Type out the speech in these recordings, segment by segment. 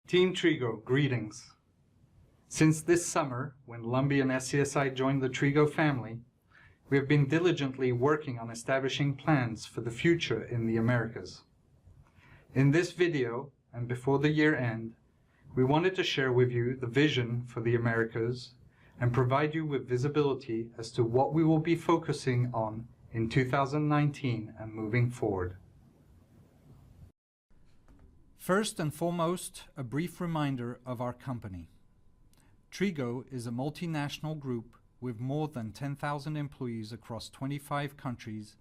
Team TRIGO, greetings. Since this summer, when Lumbee and SCSI joined the TRIGO family, we have been diligently working on establishing plans for the future in the Americas. In this video, and before the year end, we wanted to share with you the vision for the Americas and provide you with visibility as to what we will be focusing on in 2019 and moving forward. First and foremost, a brief reminder of our company. TRIGO is a multinational group with more than 10,000 employees across 25 countries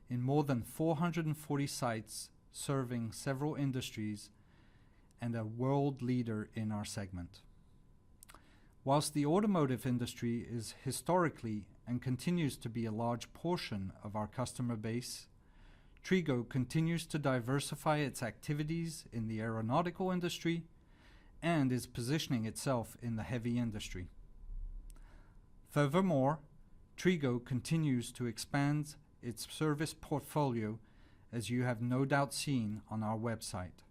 in more than 440 sites, serving several industries and a world leader in our segment. Whilst the automotive industry is historically and continues to be a large portion of our customer base, TRIGO continues to diversify its activities in the aeronautical industry and is positioning itself in the heavy industry. Furthermore, TRIGO continues to expand its service portfolio, as you have no doubt seen on our website.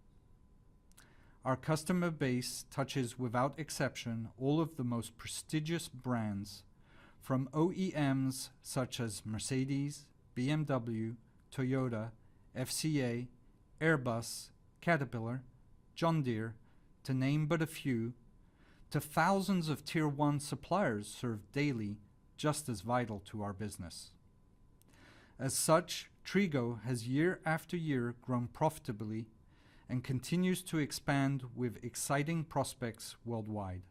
Our customer base touches without exception all of the most prestigious brands, from OEMs such as Mercedes, BMW, Toyota, FCA, Airbus, Caterpillar, John Deere, to name but a few, to thousands of Tier 1 suppliers served daily, just as vital to our business. As such, TRIGO has year after year grown profitably and continues to expand with exciting prospects worldwide.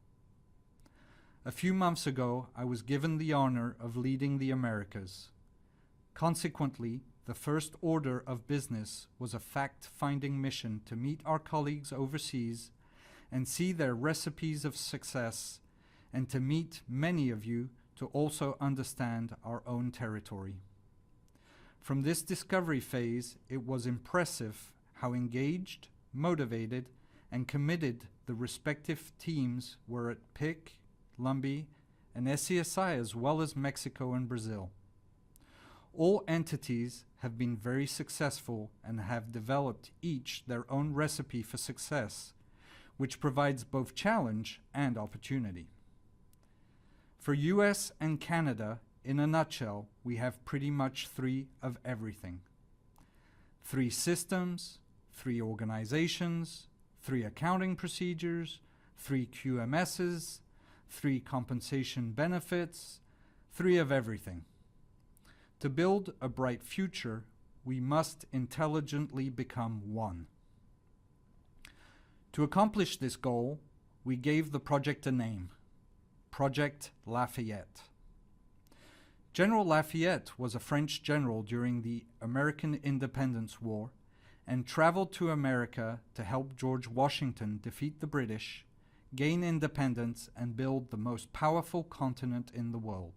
A few months ago, I was given the honor of leading the Americas. Consequently, the first order of business was a fact-finding mission to meet our colleagues overseas and see their recipes of success, and to meet many of you to also understand our own territory. From this discovery phase, it was impressive how engaged, motivated, and committed the respective teams were at PIC, Lumbee, and SCSI, as well as Mexico and Brazil. All entities have been very successful and have developed each their own recipe for success, which provides both challenge and opportunity. For US and Canada, in a nutshell, we have pretty much three of everything. 3 systems, 3 organizations, 3 accounting procedures, 3 QMSs, 3 compensation benefits, 3 of everything. To build a bright future, we must intelligently become one. To accomplish this goal, we gave the project a name, Project Lafayette. General Lafayette was a French general during the American Independence War and traveled to America to help George Washington defeat the British, gain independence, and build the most powerful continent in the world.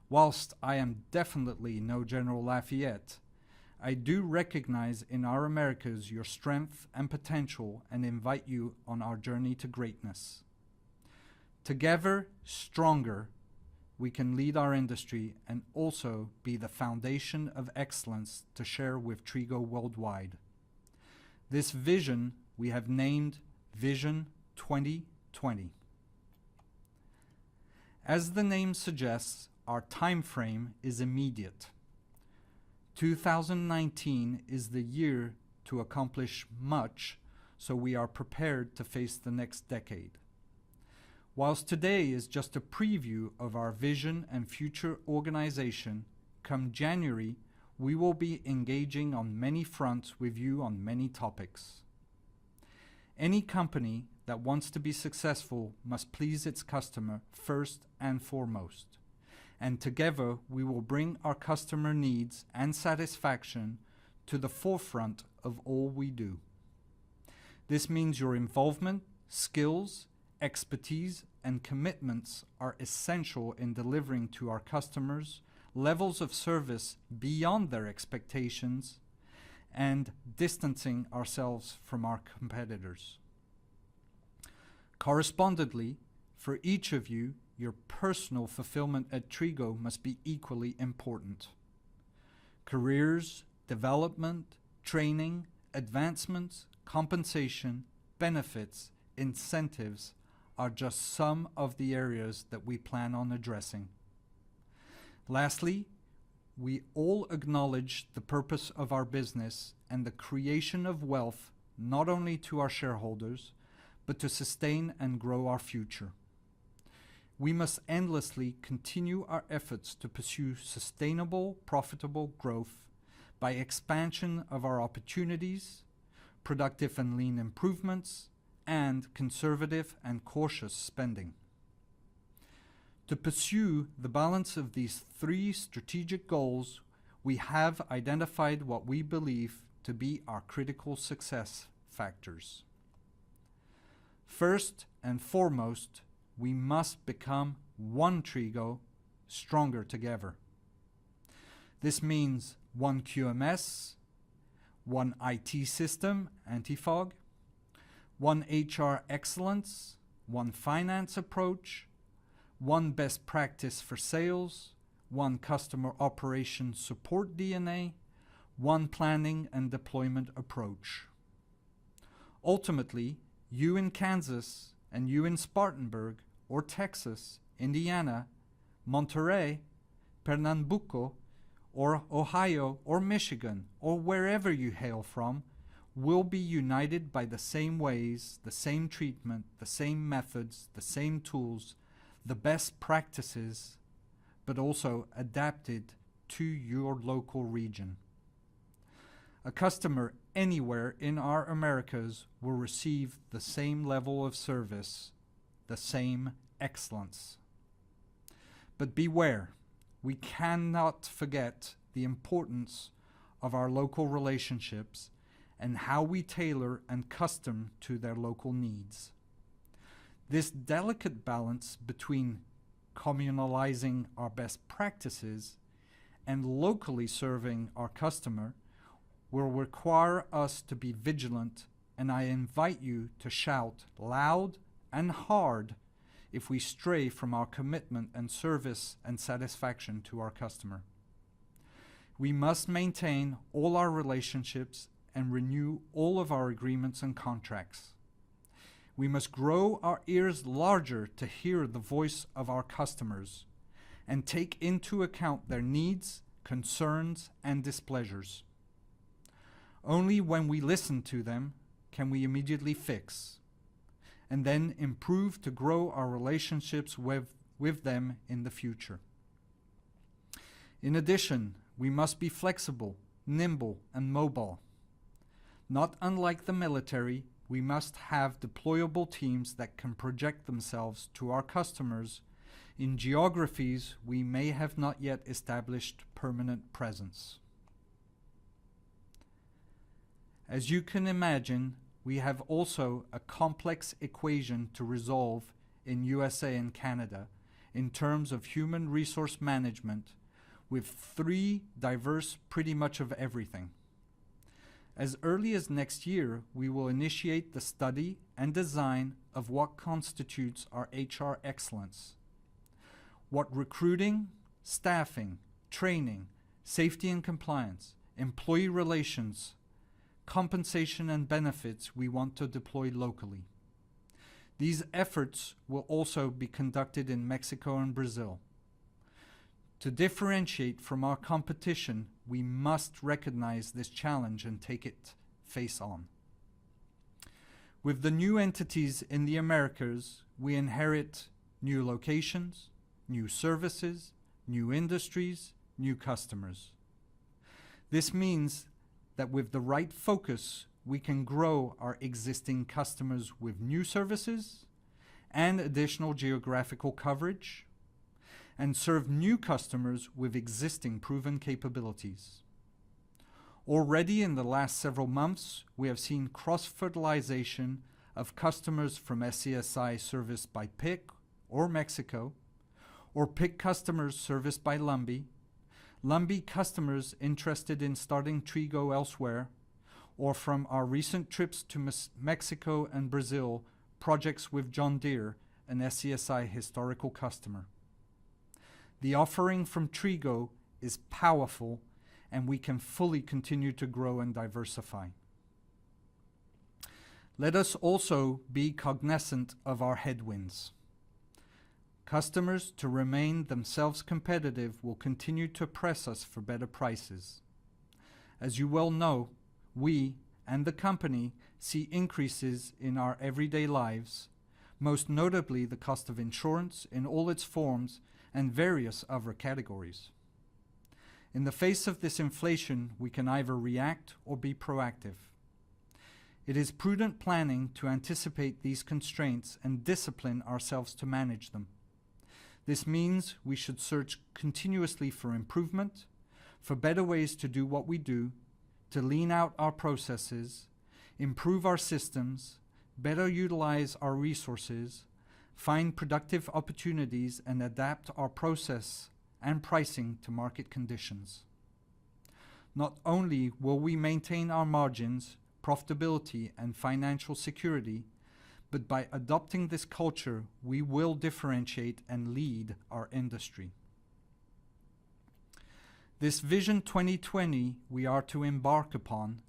Whilst I am definitely no General Lafayette, I do recognize in our Americas your strength and potential and invite you on our journey to greatness. Together, stronger, we can lead our industry and also be the foundation of excellence to share with TRIGO worldwide. This vision we have named Vision 2020. As the name suggests, our time frame is immediate. 2019 is the year to accomplish much, so we are prepared to face the next decade. Whilst today is just a preview of our vision and future organization, come January, we will be engaging on many fronts with you on many topics. Any company that wants to be successful must please its customer first and foremost. And together we will bring our customer needs and satisfaction to the forefront of all we do. This means your involvement, skills, expertise, and commitments are essential in delivering to our customers levels of service beyond their expectations and distancing ourselves from our competitors. Correspondingly, for each of you, your personal fulfillment at TRIGO must be equally important. Careers, development, training, advancements, compensation, benefits, incentives are just some of the areas that we plan on addressing. Lastly, we all acknowledge the purpose of our business and the creation of wealth not only to our shareholders, but to sustain and grow our future. We must endlessly continue our efforts to pursue sustainable, profitable growth by expansion of our opportunities, productive and lean improvements, and conservative and cautious spending. To pursue the balance of these three strategic goals, we have identified what we believe to be our critical success factors. First and foremost, we must become one TRIGO, stronger together. This means one QMS, one IT system, anti-fog, one HR excellence, one finance approach, one best practice for sales, one customer operations support DNA, one planning and deployment approach. Ultimately, you in Kansas and you in Spartanburg or Texas, Indiana, Monterey, Pernambuco, or Ohio or Michigan, or wherever you hail from, will be united by the same ways, the same treatment, the same methods, the same tools, the best practices, but also adapted to your local region. A customer anywhere in our Americas will receive the same level of service, the same excellence. But beware, we cannot forget the importance of our local relationships and how we tailor and custom to their local needs. This delicate balance between communalizing our best practices and locally serving our customer will require us to be vigilant, and I invite you to shout loud and hard if we stray from our commitment and service and satisfaction to our customer. We must maintain all our relationships and renew all of our agreements and contracts. We must grow our ears larger to hear the voice of our customers and take into account their needs, concerns, and displeasures. Only when we listen to them can we immediately fix, and then improve to grow our relationships with them in the future. In addition, we must be flexible, nimble, and mobile. Not unlike the military, we must have deployable teams that can project themselves to our customers in geographies we may have not yet established permanent presence. As you can imagine, we have also a complex equation to resolve in USA and Canada in terms of human resource management, with three diverse pretty much of everything. As early as next year, we will initiate the study and design of what constitutes our HR excellence. What recruiting, staffing, training, safety and compliance, employee relations, compensation and benefits we want to deploy locally. These efforts will also be conducted in Mexico and Brazil. To differentiate from our competition, we must recognize this challenge and take it face on. With the new entities in the Americas, we inherit new locations, new services, new industries, new customers. This means that with the right focus, we can grow our existing customers with new services and additional geographical coverage, and serve new customers with existing proven capabilities. Already in the last several months, we have seen cross-fertilization of customers from SCSI serviced by PIC or Mexico, or PIC customers serviced by Lumby, Lumby customers interested in starting TRIGO elsewhere, or from our recent trips to Mexico and Brazil, projects with John Deere, an SCSI historical customer. The offering from TRIGO is powerful, and we can fully continue to grow and diversify. Let us also be cognizant of our headwinds. Customers, to remain themselves competitive, will continue to press us for better prices. As you well know, we and the company see increases in our everyday lives, most notably the cost of insurance in all its forms and various other categories. In the face of this inflation, we can either react or be proactive. It is prudent planning to anticipate these constraints and discipline ourselves to manage them. This means we should search continuously for improvement, for better ways to do what we do, to lean out our processes, improve our systems, better utilize our resources, find productive opportunities, and adapt our process and pricing to market conditions. Not only will we maintain our margins, profitability, and financial security, but by adopting this culture, we will differentiate and lead our industry. This Vision 2020 we are to embark upon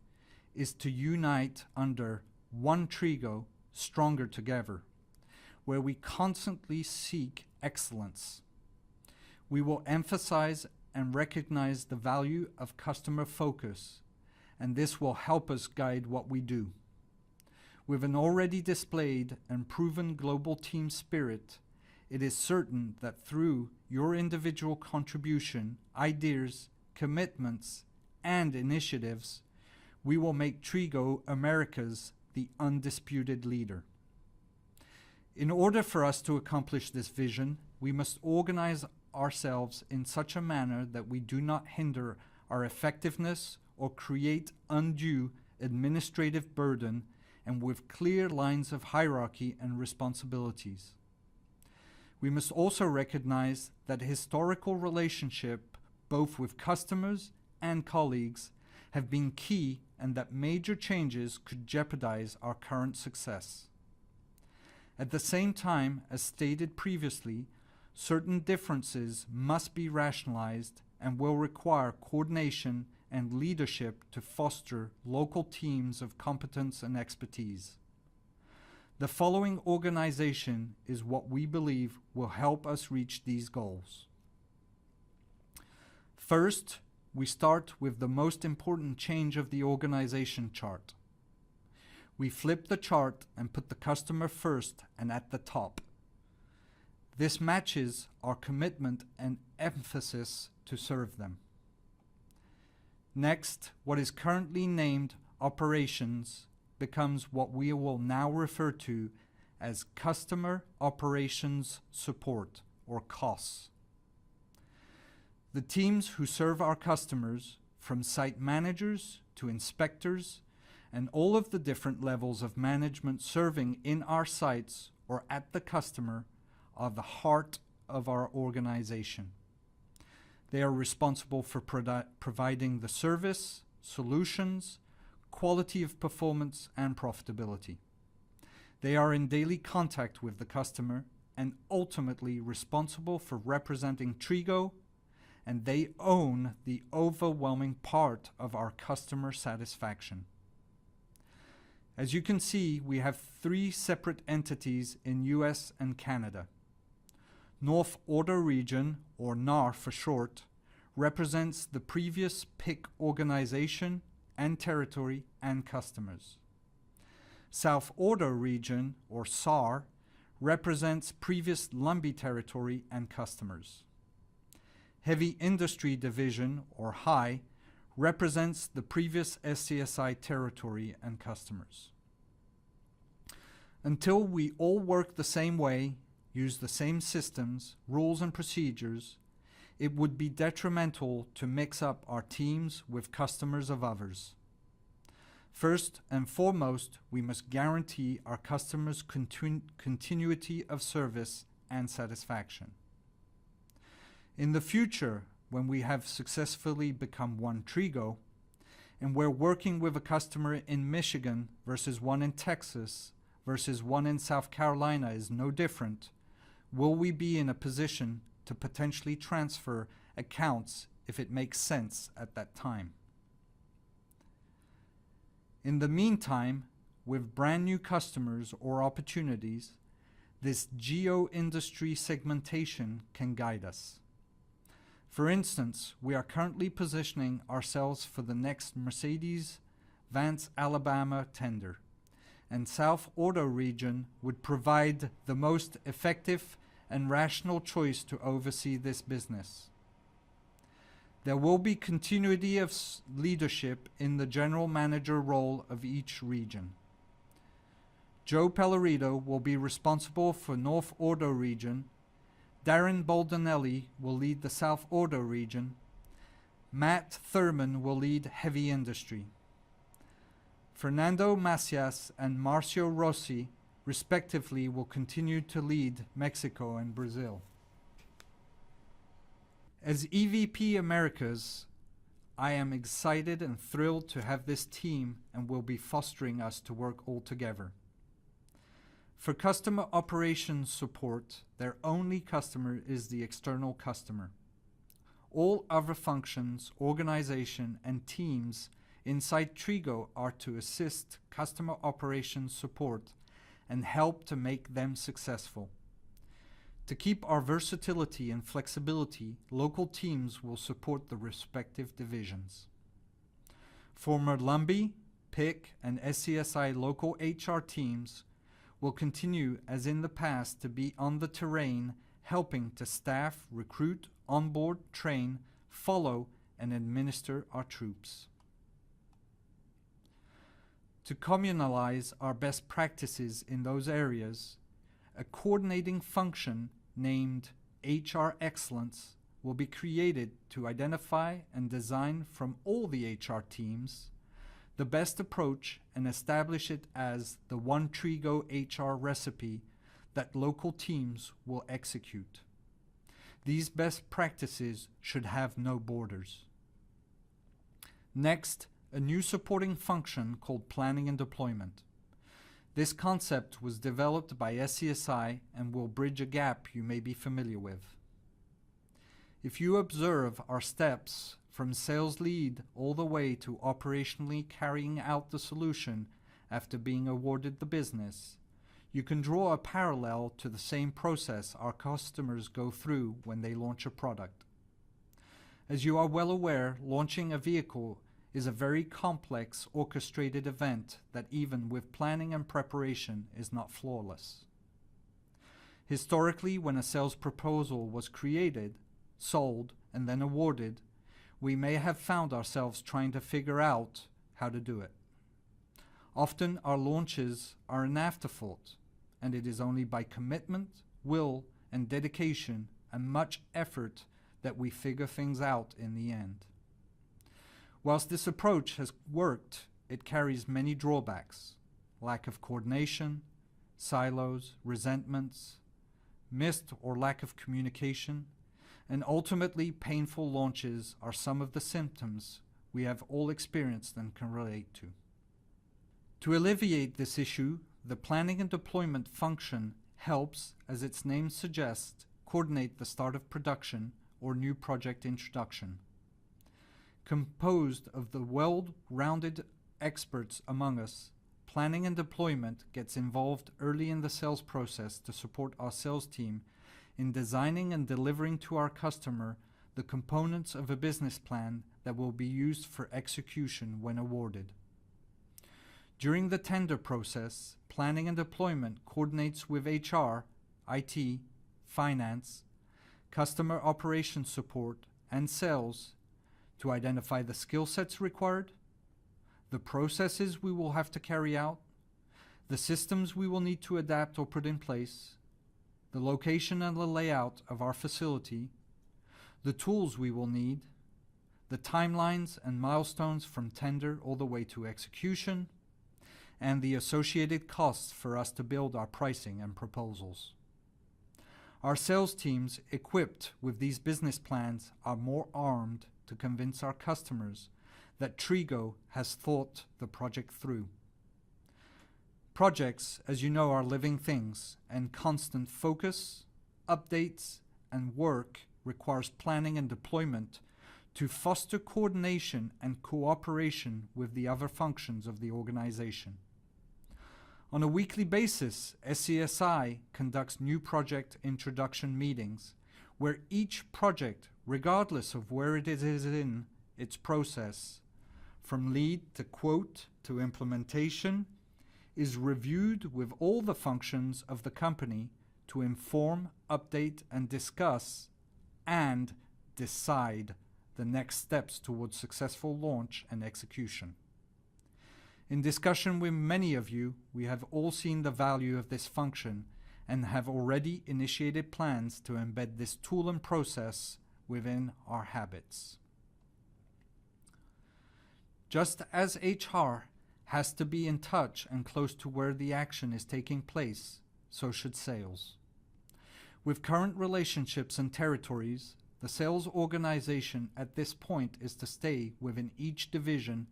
is to unite under one TRIGO, stronger together, where we constantly seek excellence. We will emphasize and recognize the value of customer focus, and this will help us guide what we do. With an already displayed and proven global team spirit, it is certain that through your individual contribution, ideas, commitments, and initiatives, we will make TRIGO America's the undisputed leader. In order for us to accomplish this vision, we must organize ourselves in such a manner that we do not hinder our effectiveness or create undue administrative burden, and with clear lines of hierarchy and responsibilities. We must also recognize that historical relationship, both with customers and colleagues, have been key, and that major changes could jeopardize our current success. At the same time, as stated previously, certain differences must be rationalized and will require coordination and leadership to foster local teams of competence and expertise. The following organization is what we believe will help us reach these goals. First, we start with the most important change of the organization chart. We flip the chart and put the customer first and at the top. This matches our commitment and emphasis to serve them. Next, what is currently named operations becomes what we will now refer to as Customer Operations Support, or COS. The teams who serve our customers, from site managers to inspectors, and all of the different levels of management serving in our sites or at the customer, are the heart of our organization. They are responsible for providing the service, solutions, quality of performance, and profitability. They are in daily contact with the customer and ultimately responsible for representing TRIGO, and they own the overwhelming part of our customer satisfaction. As you can see, we have 3 separate entities in US and Canada. North Order Region, or NAR for short, represents the previous PIC organization and territory and customers. South Order Region, or SAR, represents previous Lumbee territory and customers. Heavy Industry Division, or HIGH, represents the previous SCSI territory and customers. Until we all work the same way, use the same systems, rules, and procedures, it would be detrimental to mix up our teams with customers of others. First and foremost, we must guarantee our customers' continuity of service and satisfaction. In the future, when we have successfully become one TRIGO, and we're working with a customer in Michigan versus one in Texas versus one in South Carolina is no different, will we be in a position to potentially transfer accounts if it makes sense at that time? In the meantime, with brand new customers or opportunities, this geo-industry segmentation can guide us. For instance, we are currently positioning ourselves for the next Mercedes-Vance Alabama tender, and South Auto region would provide the most effective and rational choice to oversee this business. There will be continuity of leadership in the general manager role of each region. Joe Pellerito will be responsible for North Auto region. Darren Baldinelli will lead the South Auto region. Matt Thurman will lead heavy industry. Fernando Macias and Marcio Rossi, respectively, will continue to lead Mexico and Brazil. As EVP Americas, I am excited and thrilled to have this team and will be fostering us to work all together. For customer operations support, their only customer is the external customer. All other functions, organization, and teams inside TRIGO are to assist customer operations support and help to make them successful. To keep our versatility and flexibility, local teams will support the respective divisions. Former Lumbee, PIC, and SCSI local HR teams will continue as in the past to be on the terrain, helping to staff, recruit, onboard, train, follow, and administer our troops. To communalize our best practices in those areas, a coordinating function named HR Excellence will be created to identify and design from all the HR teams the best approach and establish it as the one TRIGO HR recipe that local teams will execute. These best practices should have no borders. Next, a new supporting function called Planning and Deployment. This concept was developed by SCSI and will bridge a gap you may be familiar with. If you observe our steps from sales lead all the way to operationally carrying out the solution after being awarded the business, you can draw a parallel to the same process our customers go through when they launch a product. As you are well aware, launching a vehicle is a very complex, orchestrated event that even with planning and preparation is not flawless. Historically, when a sales proposal was created, sold, and then awarded, we may have found ourselves trying to figure out how to do it. Often our launches are an afterthought, and it is only by commitment, will, and dedication and much effort that we figure things out in the end. Whilst this approach has worked, it carries many drawbacks: lack of coordination, silos, resentments, missed or lack of communication, and ultimately painful launches are some of the symptoms we have all experienced and can relate to. To alleviate this issue, the planning and deployment function helps, as its name suggests, coordinate the start of production or new project introduction. Composed of the well-rounded experts among us, planning and deployment gets involved early in the sales process to support our sales team in designing and delivering to our customer the components of a business plan that will be used for execution when awarded. During the tender process, planning and deployment coordinates with HR, IT, finance, customer operations support, and sales to identify the skill sets required, the processes we will have to carry out, the systems we will need to adapt or put in place, the location and the layout of our facility, the tools we will need, the timelines and milestones from tender all the way to execution, and the associated costs for us to build our pricing and proposals. Our sales teams equipped with these business plans are more armed to convince our customers that TRIGO has thought the project through. Projects, as you know, are living things, and constant focus, updates, and work requires planning and deployment to foster coordination and cooperation with the other functions of the organization. On a weekly basis, SCSI conducts new project introduction meetings where each project, regardless of where it is in its process, from lead to quote to implementation, is reviewed with all the functions of the company to inform, update, and discuss, and decide the next steps towards successful launch and execution. In discussion with many of you, we have all seen the value of this function and have already initiated plans to embed this tool and process within our habits. Just as HR has to be in touch and close to where the action is taking place, so should sales. With current relationships and territories, the sales organization at this point is to stay within each division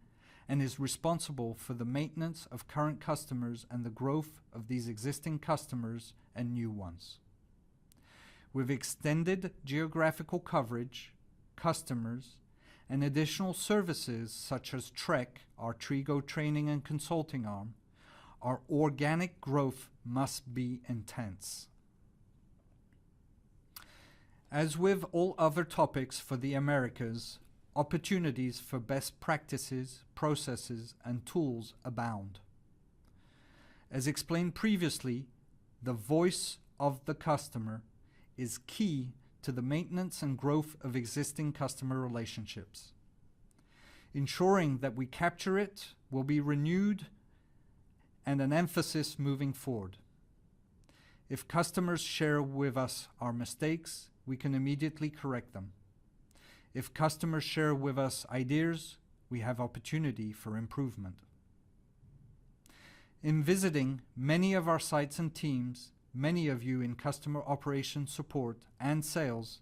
and is responsible for the maintenance of current customers and the growth of these existing customers and new ones. With extended geographical coverage, customers, and additional services such as TREC, our TRIGO training and consulting arm, our organic growth must be intense. As with all other topics for the Americas, opportunities for best practices, processes, and tools abound. As explained previously, the voice of the customer is key to the maintenance and growth of existing customer relationships. Ensuring that we capture it will be renewed and an emphasis moving forward. If customers share with us our mistakes, we can immediately correct them. If customers share with us ideas, we have opportunity for improvement. In visiting many of our sites and teams, many of you in customer operations support and sales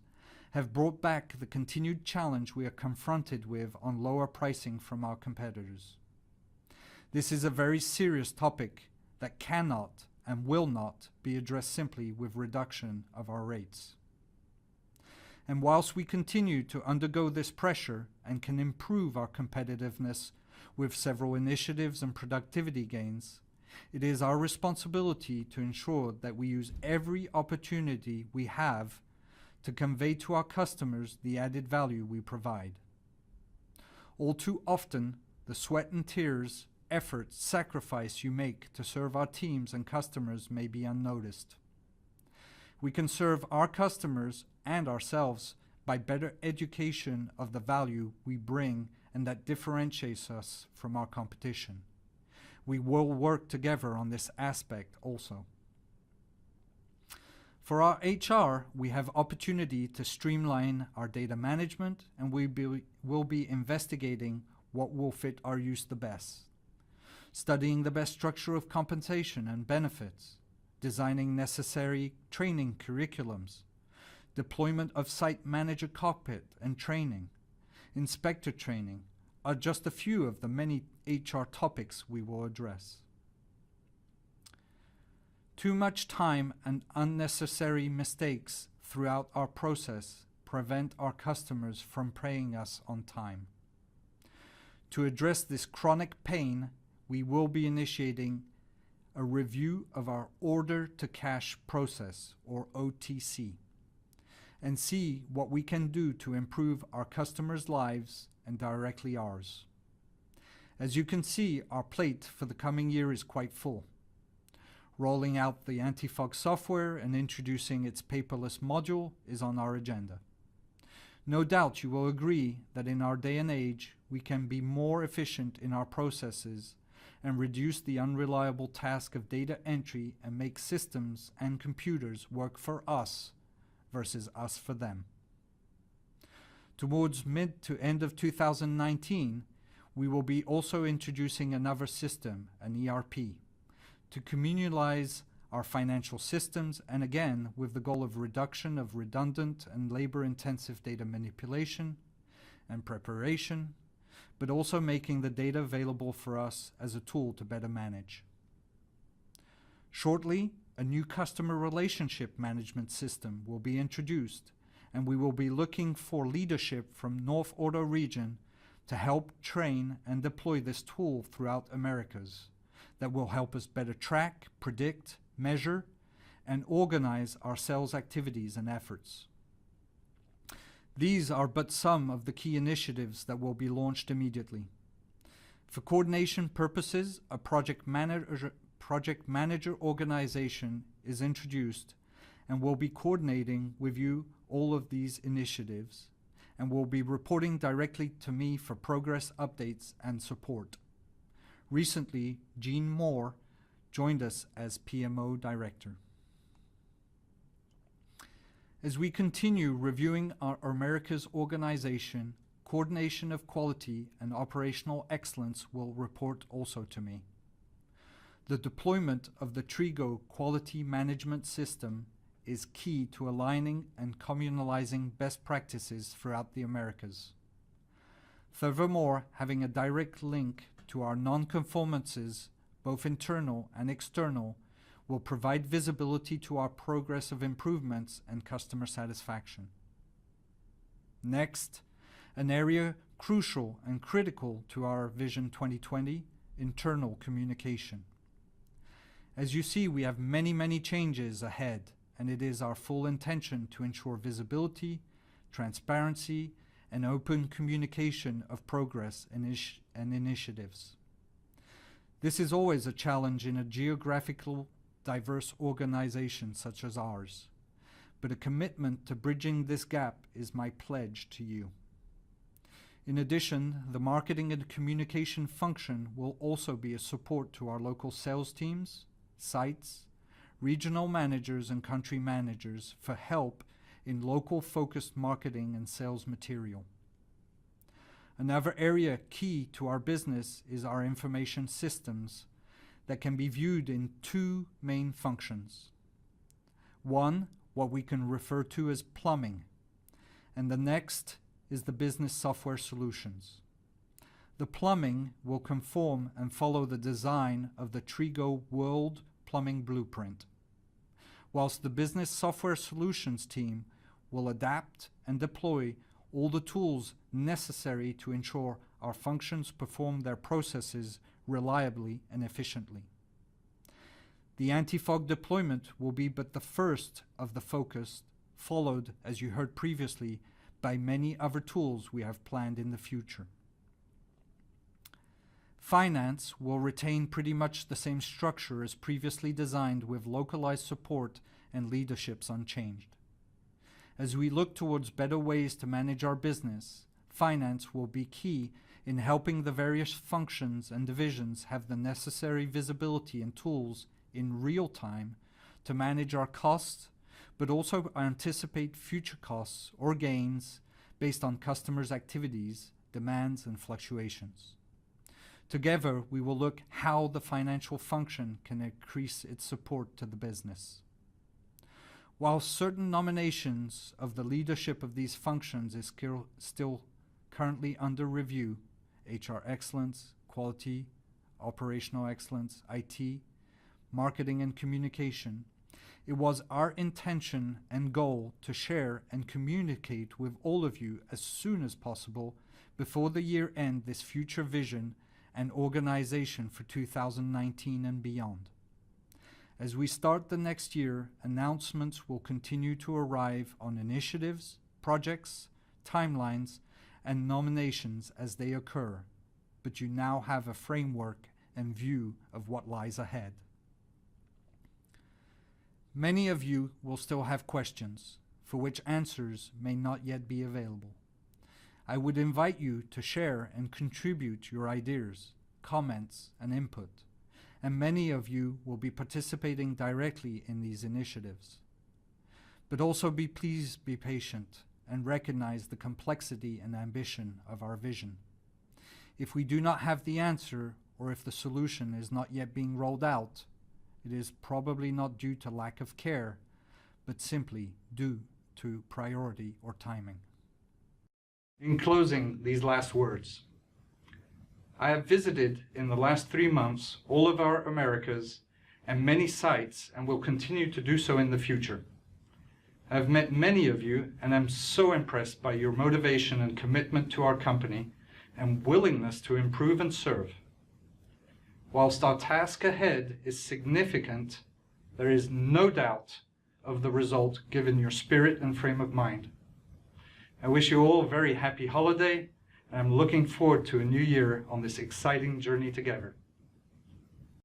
have brought back the continued challenge we are confronted with on lower pricing from our competitors. This is a very serious topic that cannot and will not be addressed simply with reduction of our rates. And whilst we continue to undergo this pressure and can improve our competitiveness with several initiatives and productivity gains, it is our responsibility to ensure that we use every opportunity we have to convey to our customers the added value we provide. All too often, the sweat and tears, effort, sacrifice you make to serve our teams and customers may be unnoticed. We can serve our customers and ourselves by better education of the value we bring and that differentiates us from our competition. We will work together on this aspect also. For our HR, we have opportunity to streamline our data management, and we will be investigating what will fit our use the best. Studying the best structure of compensation and benefits, designing necessary training curriculums, deployment of site manager cockpit and training, inspector training are just a few of the many HR topics we will address. Too much time and unnecessary mistakes throughout our process prevent our customers from paying us on time. To address this chronic pain, we will be initiating a review of our order-to-cash process, or OTC, and see what we can do to improve our customers' lives and directly ours. As you can see, our plate for the coming year is quite full. Rolling out the anti-fog software and introducing its paperless module is on our agenda. No doubt you will agree that in our day and age, we can be more efficient in our processes and reduce the unreliable task of data entry and make systems and computers work for us versus us for them. Towards mid to end of 2019, we will be also introducing another system, an ERP, to communalize our financial systems, and again with the goal of reduction of redundant and labor-intensive data manipulation and preparation, but also making the data available for us as a tool to better manage. Shortly, a new customer relationship management system will be introduced, and we will be looking for leadership from North Auto region to help train and deploy this tool throughout Americas that will help us better track, predict, measure, and organize our sales activities and efforts. These are but some of the key initiatives that will be launched immediately. For coordination purposes, a project manager organization is introduced and will be coordinating with you all of these initiatives and will be reporting directly to me for progress updates and support. Recently, Jean Moore joined us as PMO Director. As we continue reviewing our Americas organization, coordination of quality and operational excellence will report also to me. The deployment of the TRIGO quality management system is key to aligning and communalizing best practices throughout the Americas. Furthermore, having a direct link to our non-conformances, both internal and external, will provide visibility to our progress of improvements and customer satisfaction. Next, an area crucial and critical to our Vision 2020, internal communication. As you see, we have many changes ahead, and it is our full intention to ensure visibility, transparency, and open communication of progress and initiatives. This is always a challenge in a geographical diverse organization such as ours, but a commitment to bridging this gap is my pledge to you. In addition, the marketing and communication function will also be a support to our local sales teams, sites, regional managers, and country managers for help in local-focused marketing and sales material. Another area key to our business is our information systems that can be viewed in two main functions. One, what we can refer to as plumbing, and the next is the business software solutions. The plumbing will conform and follow the design of the TRIGO World Plumbing Blueprint, whilst the business software solutions team will adapt and deploy all the tools necessary to ensure our functions perform their processes reliably and efficiently. The anti-fog deployment will be but the first of the focus, followed, as you heard previously, by many other tools we have planned in the future. Finance will retain pretty much the same structure as previously designed, with localized support and leaderships unchanged. As we look towards better ways to manage our business, finance will be key in helping the various functions and divisions have the necessary visibility and tools in real time to manage our costs, but also anticipate future costs or gains based on customers' activities, demands, and fluctuations. Together, we will look how the financial function can increase its support to the business. While certain nominations of the leadership of these functions is still currently under review, HR excellence, quality, operational excellence, IT, marketing and communication, it was our intention and goal to share and communicate with all of you as soon as possible before the year end this future vision and organization for 2019 and beyond. As we start the next year, announcements will continue to arrive on initiatives, projects, timelines, and nominations as they occur, but you now have a framework and view of what lies ahead. Many of you will still have questions for which answers may not yet be available. I would invite you to share and contribute your ideas, comments, and input, and many of you will be participating directly in these initiatives. But also please be patient and recognize the complexity and ambition of our vision. If we do not have the answer, or if the solution is not yet being rolled out, it is probably not due to lack of care, but simply due to priority or timing. In closing, these last words. I have visited in the last 3 months all of our Americas and many sites, and will continue to do so in the future. I have met many of you, and I'm so impressed by your motivation and commitment to our company and willingness to improve and serve. Whilst our task ahead is significant, there is no doubt of the result given your spirit and frame of mind. I wish you all a very happy holiday, and I'm looking forward to a new year on this exciting journey together.